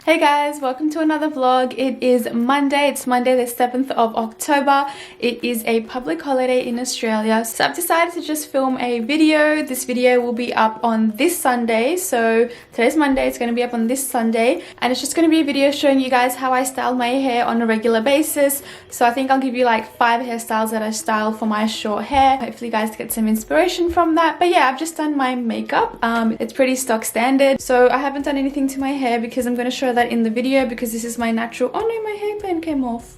Hey guys, welcome to another vlog. It is Monday. It's Monday the 7th of October. It is a public holiday in Australia. So I've decided to just film a video. This video will be up on this Sunday. So today's Monday, it's going to be up on this Sunday. And it's just going to be a video showing you guys how I style my hair on a regular basis. So I think I'll give you like 5 hairstyles that I style for my short hair. Hopefully you guys get some inspiration from that. But yeah, I've just done my makeup. It's pretty stock standard. So I haven't done anything to my hair because I'm going to show that in the video because this is my natural. Oh no, my hairband came off.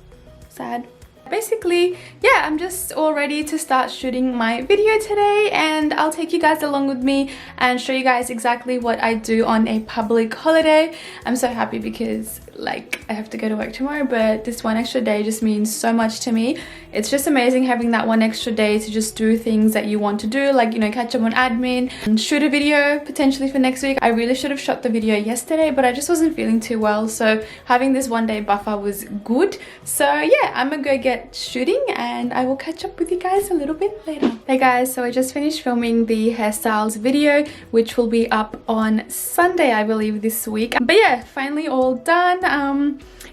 Sad. Basically, yeah, I'm just all ready to start shooting my video today, and I'll take you guys along with me and show you guys exactly what I do on a public holiday. I'm so happy because like I have to go to work tomorrow, but this one extra day just means so much to me. It's just amazing having that one extra day to just do things that you want to do, like, you know, catch up on admin and shoot a video potentially for next week. I really should have shot the video yesterday, but I just wasn't feeling too well, so having this one day buffer was good. So yeah, I'm gonna go get shooting and I will catch up with you guys a little bit later. Hey guys, so I just finished filming the hairstyles video, which will be up on Sunday, I believe, this week. But yeah, finally all done.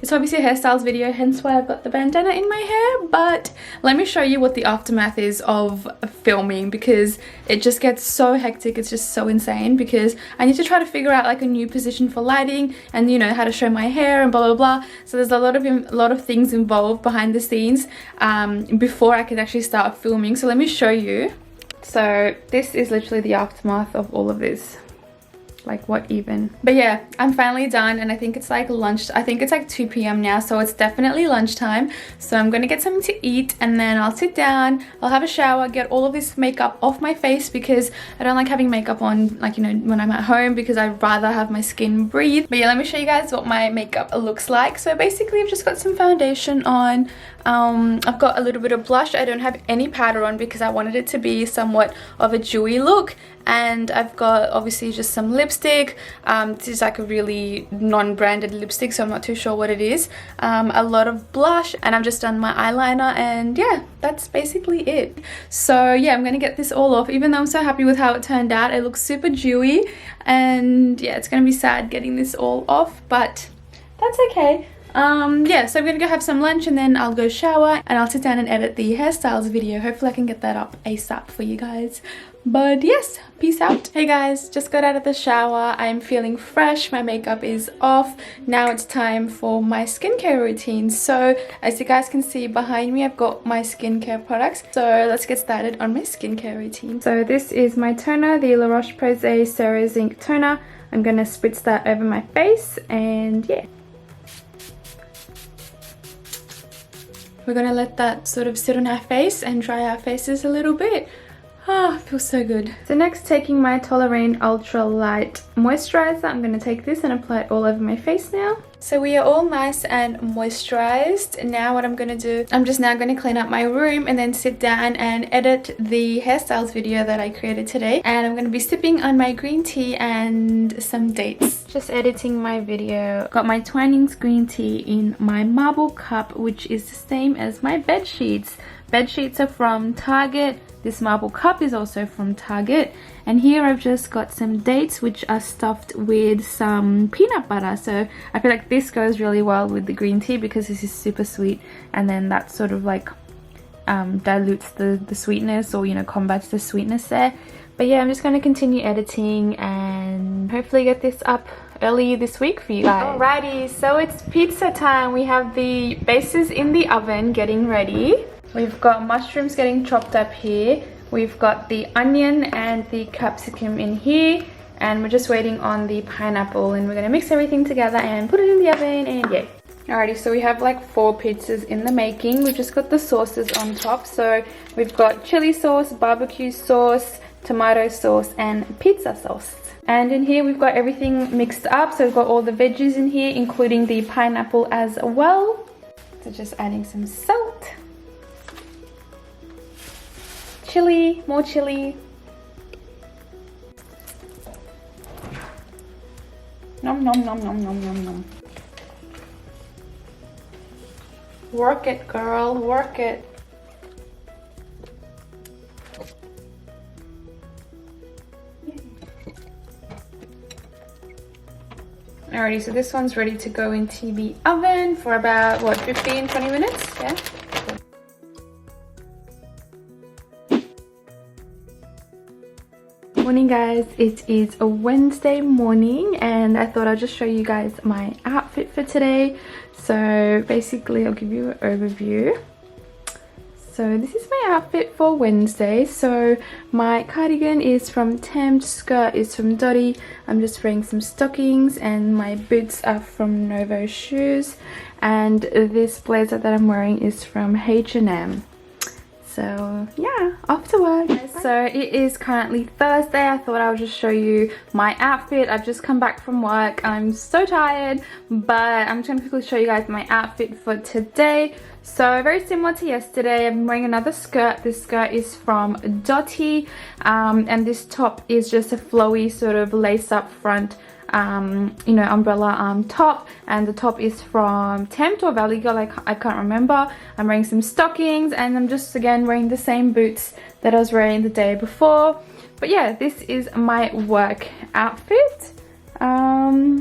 It's obviously a hairstyles video, hence why I've got the bandana in my hair, but let me show you what the aftermath is of filming, because it just gets so hectic. It's just so insane because I need to try to figure out like a new position for lighting and, you know, how to show my hair and blah blah blah. So there's a lot of things involved behind the scenes before I can actually start filming. So let me show you. So this is literally the aftermath of all of this. Like, what even? But yeah, I'm finally done, and I think it's like lunch. I think it's like 2 p.m. now, so it's definitely lunchtime. So I'm gonna get something to eat and then I'll sit down, I'll have a shower, get all of this makeup off my face because I don't like having makeup on, like, you know, when I'm at home, because I'd rather have my skin breathe. But yeah, let me show you guys what my makeup looks like. So basically I've just got some foundation on. I've got a little bit of blush. I don't have any powder on because I wanted it to be somewhat of a dewy look. And I've got obviously just some lipstick. This is like a really non-branded lipstick, so I'm not too sure what it is. A lot of blush, and I've just done my eyeliner, and yeah, that's basically it. So yeah, I'm gonna get this all off. Even though I'm so happy with how it turned out, it looks super dewy, and yeah, it's gonna be sad getting this all off, but that's okay. Yeah, so I'm gonna go have some lunch and then I'll go shower and I'll sit down and edit the hairstyles video. Hopefully I can get that up ASAP for you guys. But yes, peace out. Hey guys, just got out of the shower. I'm feeling fresh. My makeup is off. Now it's time for my skincare routine. So as you guys can see behind me, I've got my skincare products. So let's get started on my skincare routine. So this is my toner, the La Roche-Posay Cera Zinc toner. I'm gonna spritz that over my face, and yeah. We're gonna let that sort of sit on our face and dry our faces a little bit. Ah, feels so good. So next, taking my Tolerane Ultra Light Moisturizer, I'm gonna take this and apply it all over my face now. So we are all nice and moisturized. Now what I'm gonna do, I'm just now gonna clean up my room and then sit down and edit the hairstyles video that I created today. And I'm gonna be sipping on my green tea and some dates. Just editing my video. Got my Twinings green tea in my marble cup, which is the same as my bed sheets. Bed sheets are from Target. This marble cup is also from Target. And here I've just got some dates, which are stuffed with some peanut butter. So I feel like this goes really well with the green tea because this is super sweet. And then that sort of like dilutes the sweetness, or, you know, combats the sweetness there. But yeah, I'm just going to continue editing and hopefully get this up early this week for you guys. Alrighty, so it's pizza time. We have the bases in the oven getting ready. We've got mushrooms getting chopped up here. We've got the onion and the capsicum in here. And we're just waiting on the pineapple. And we're going to mix everything together and put it in the oven, and yay. Alrighty, so we have like 4 pizzas in the making. We've just got the sauces on top. So we've got chili sauce, barbecue sauce, tomato sauce, and pizza sauce. And in here we've got everything mixed up. So we've got all the veggies in here, including the pineapple as well. So just adding some salt. Chili, more chili. Nom nom nom nom nom nom nom. Work it, girl, work it. Alrighty, so this one's ready to go into the oven for about, what, 15-20 minutes? Yeah. Morning guys, it is a Wednesday morning and I thought I'd just show you guys my outfit for today. So basically I'll give you an overview. So this is my outfit for Wednesday. So my cardigan is from Thames, skirt is from Dotty. I'm just wearing some stockings and my boots are from Novo Shoes. And this blazer that I'm wearing is from H&M. So yeah, off to work. So it is currently Thursday. I thought I would just show you my outfit. I've just come back from work. I'm so tired, but I'm just gonna quickly show you guys my outfit for today. So very similar to yesterday, I'm wearing another skirt. This skirt is from Dotty, and this top is just a flowy sort of lace up front you know, umbrella top, and the top is from Tempt or Valley Girl, I can't remember. I'm wearing some stockings and I'm just again wearing the same boots that I was wearing the day before. But yeah, this is my work outfit. Yeah,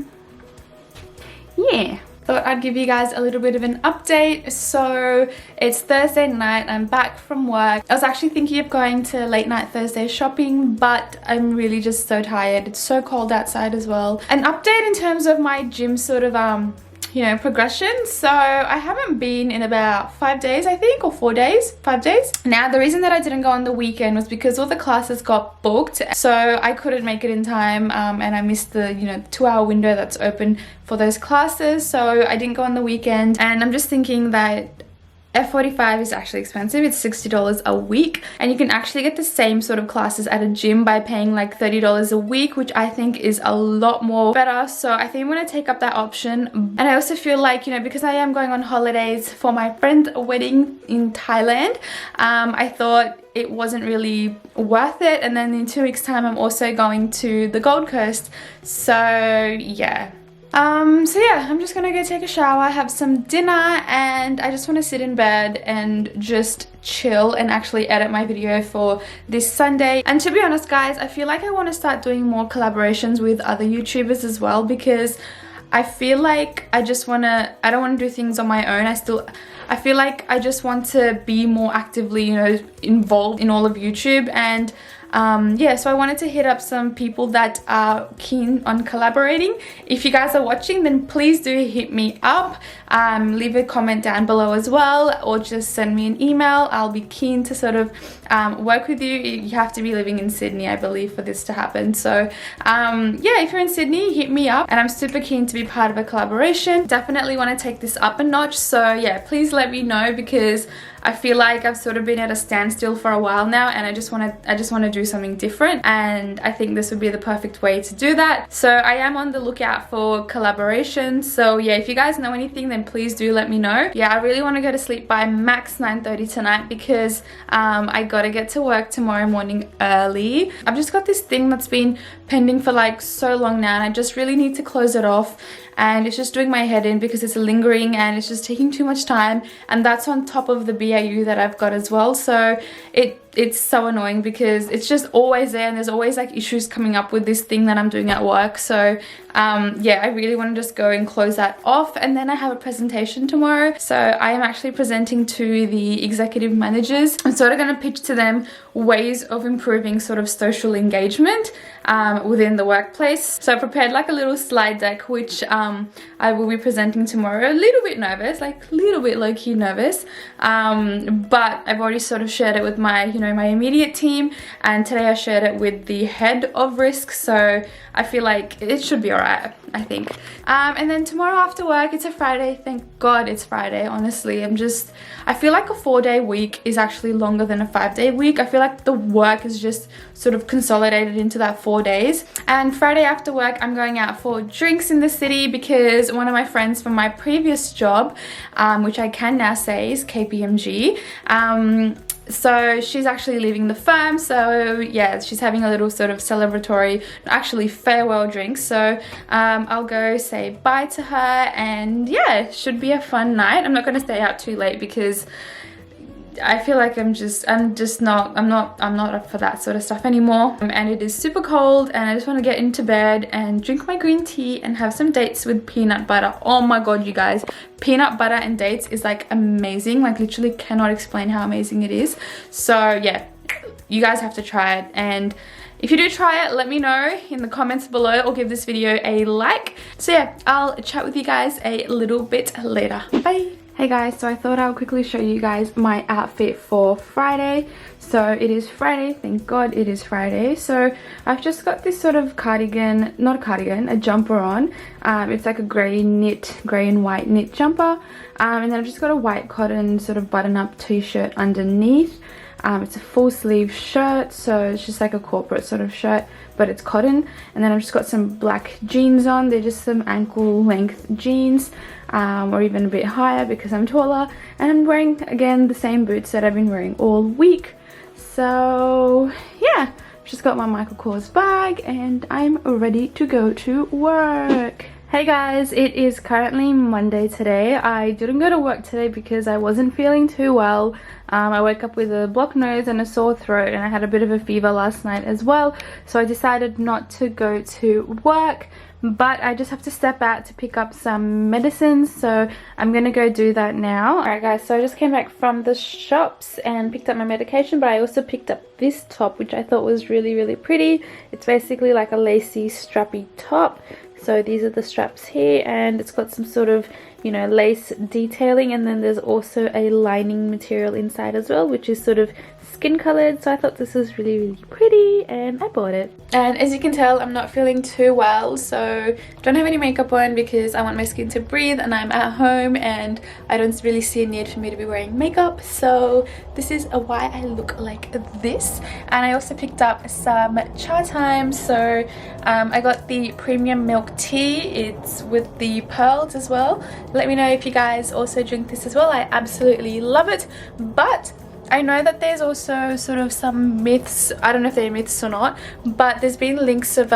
thought I'd give you guys a little bit of an update. So it's Thursday night, I'm back from work. I was actually thinking of going to late night Thursday shopping, but I'm really just so tired. It's so cold outside as well. An update in terms of my gym sort of you know, progression. So I haven't been in about 5 days, I think, or 4 days, 5 days. Now the reason that I didn't go on the weekend was because all the classes got booked, so I couldn't make it in time, and I missed the, you know, 2-hour window that's open for those classes. So I didn't go on the weekend, and I'm just thinking that F45 is actually expensive. It's $60 a week, and you can actually get the same sort of classes at a gym by paying like $30 a week, which I think is a lot more better. So I think I'm going to take up that option. And I also feel like, you know, because I am going on holidays for my friend's wedding in Thailand, I thought it wasn't really worth it. And then in 2 weeks time I'm also going to the Gold Coast, so yeah. So yeah, I'm just gonna go take a shower, have some dinner, and I just want to sit in bed and just chill and actually edit my video for this Sunday. And to be honest guys, I feel like I want to start doing more collaborations with other YouTubers as well, because I feel like I don't want to do things on my own. I feel like I just want to be more actively, you know, involved in all of YouTube. And yeah, so I wanted to hit up some people that are keen on collaborating. If you guys are watching, then please do hit me up. Leave a comment down below as well, or just send me an email. I'll be keen to sort of work with you. You have to be living in Sydney, I believe, for this to happen. So yeah, if you're in Sydney, hit me up, and I'm super keen to be part of a collaboration. Definitely want to take this up a notch. So yeah, please let me know, because I feel like I've sort of been at a standstill for a while now, and I just want to do something different, and I think this would be the perfect way to do that. So I am on the lookout for collaborations. So yeah, if you guys know anything, then please do let me know. Yeah, I really want to go to sleep by max 9:30 tonight, because I gotta get to work tomorrow morning early. I've just got this thing that's been pending for like so long now, and I just really need to close it off, and it's just doing my head in because it's lingering and it's just taking too much time, and that's on top of the BAU that I've got as well. So it's so annoying because it's just always there, and there's always like issues coming up with this thing that I'm doing at work. So yeah, I really want to just go and close that off. And then I have a presentation tomorrow, so I am actually presenting to the executive managers. I'm sort of going to pitch to them ways of improving sort of social engagement within the workplace. So I prepared like a little slide deck, which I will be presenting tomorrow. A little bit nervous, like a little bit low-key nervous, but I've already sort of shared it with my, you know, my immediate team, and today I shared it with the head of risk. So I feel like it should be alright, I think. And then tomorrow after work, it's a Friday. Thank God it's Friday, honestly. I feel like a 4-day week is actually longer than a 5-day week. I feel like the work is just sort of consolidated into that 4 days. And Friday after work, I'm going out for drinks in the city, because one of my friends from my previous job, which I can now say is KPMG, so she's actually leaving the firm. So yeah, she's having a little sort of celebratory, actually farewell drink. So I'll go say bye to her, and yeah, it should be a fun night. I'm not going to stay out too late because I feel like I'm not up for that sort of stuff anymore. And it is super cold and I just want to get into bed and drink my green tea and have some dates with peanut butter. Oh my god, you guys, peanut butter and dates is like amazing. Like literally cannot explain how amazing it is. So yeah, you guys have to try it, and if you do try it, let me know in the comments below or give this video a like. So yeah, I'll chat with you guys a little bit later. Bye. Hey guys, so I thought I'll quickly show you guys my outfit for Friday. So it is Friday, thank god it is Friday. So I've just got this sort of cardigan, not a cardigan, a jumper on. It's like a grey and white knit jumper. And then I've just got a white cotton sort of button up t-shirt underneath. It's a full sleeve shirt, so it's just like a corporate sort of shirt, but it's cotton. And then I've just got some black jeans on. They're just some ankle length jeans, or even a bit higher because I'm taller. And I'm wearing, again, the same boots that I've been wearing all week. So yeah, I've just got my Michael Kors bag and I'm ready to go to work. Hey guys, it is currently Monday today. I didn't go to work today because I wasn't feeling too well. I woke up with a blocked nose and a sore throat, and I had a bit of a fever last night as well. So I decided not to go to work, but I just have to step out to pick up some medicines. So I'm gonna go do that now. Alright guys, so I just came back from the shops and picked up my medication, but I also picked up this top, which I thought was really pretty. It's basically like a lacy strappy top. So these are the straps here, and it's got some sort of, you know, lace detailing, and then there's also a lining material inside as well, which is sort of skin colored. So I thought this was really pretty and I bought it. And as you can tell, I'm not feeling too well, so don't have any makeup on because I want my skin to breathe, and I'm at home and I don't really see a need for me to be wearing makeup. So this is why I look like this. And I also picked up some cha time. So I got the premium milk tea. It's with the pearls as well. Let me know if you guys also drink this as well. I absolutely love it. But I know that there's also sort of some myths, I don't know if they're myths or not, but there's been links of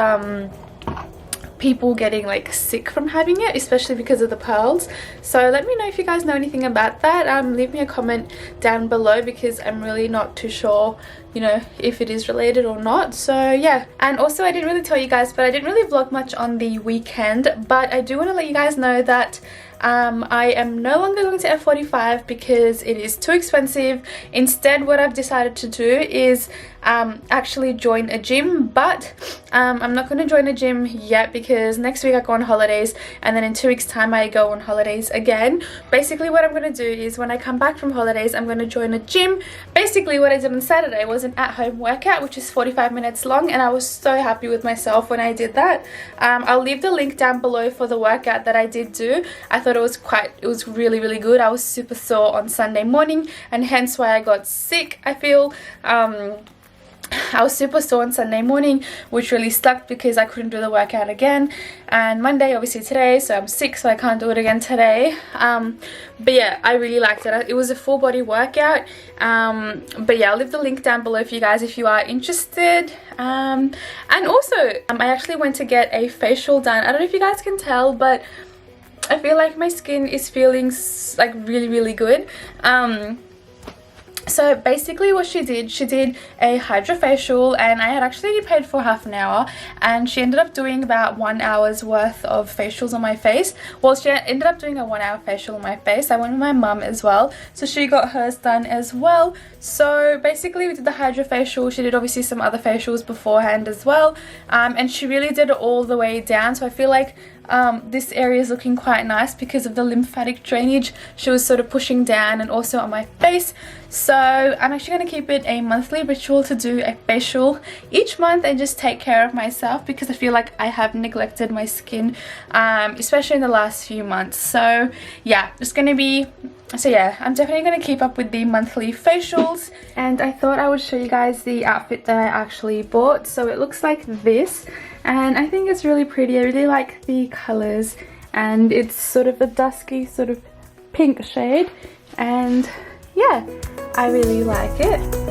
people getting like sick from having it, especially because of the pearls. So let me know if you guys know anything about that. Leave me a comment down below because I'm really not too sure, you know, if it is related or not. So yeah, and also I didn't really tell you guys, but I didn't really vlog much on the weekend, but I do want to let you guys know that I am no longer going to F45 because it is too expensive. Instead, what I've decided to do is actually join a gym, but I'm not going to join a gym yet because next week I go on holidays, and then in 2 weeks time I go on holidays again. Basically what I'm going to do is when I come back from holidays, I'm going to join a gym. Basically what I did on Saturday was an at-home workout, which is 45 minutes long, and I was so happy with myself when I did that. I'll leave the link down below for the workout that I did do. I thought it was really good. I was super sore on Sunday morning, and hence why I got sick. I feel I was super sore on Sunday morning, which really sucked because I couldn't do the workout again. And Monday, obviously today, so I'm sick, so I can't do it again today. But yeah, I really liked it. It was a full body workout. But yeah, I'll leave the link down below for you guys if you are interested. And also, I actually went to get a facial done. I don't know if you guys can tell, but I feel like my skin is feeling like really good. So basically what she did a hydrofacial, and I had actually paid for half an hour, and she ended up doing about 1 hour's worth of facials on my face. Well, she ended up doing a 1 hour facial on my face. I went with my mum as well, so she got hers done as well. So basically we did the hydrofacial. She did obviously some other facials beforehand as well, and she really did it all the way down. So I feel like this area is looking quite nice because of the lymphatic drainage she was sort of pushing down, and also on my face. So I'm actually going to keep it a monthly ritual to do a facial each month and just take care of myself, because I feel like I have neglected my skin, especially in the last few months. So yeah, I'm definitely going to keep up with the monthly facials. And I thought I would show you guys the outfit that I actually bought. So it looks like this, and I think it's really pretty. I really like the colors, and it's sort of a dusky sort of pink shade, and yeah, I really like it.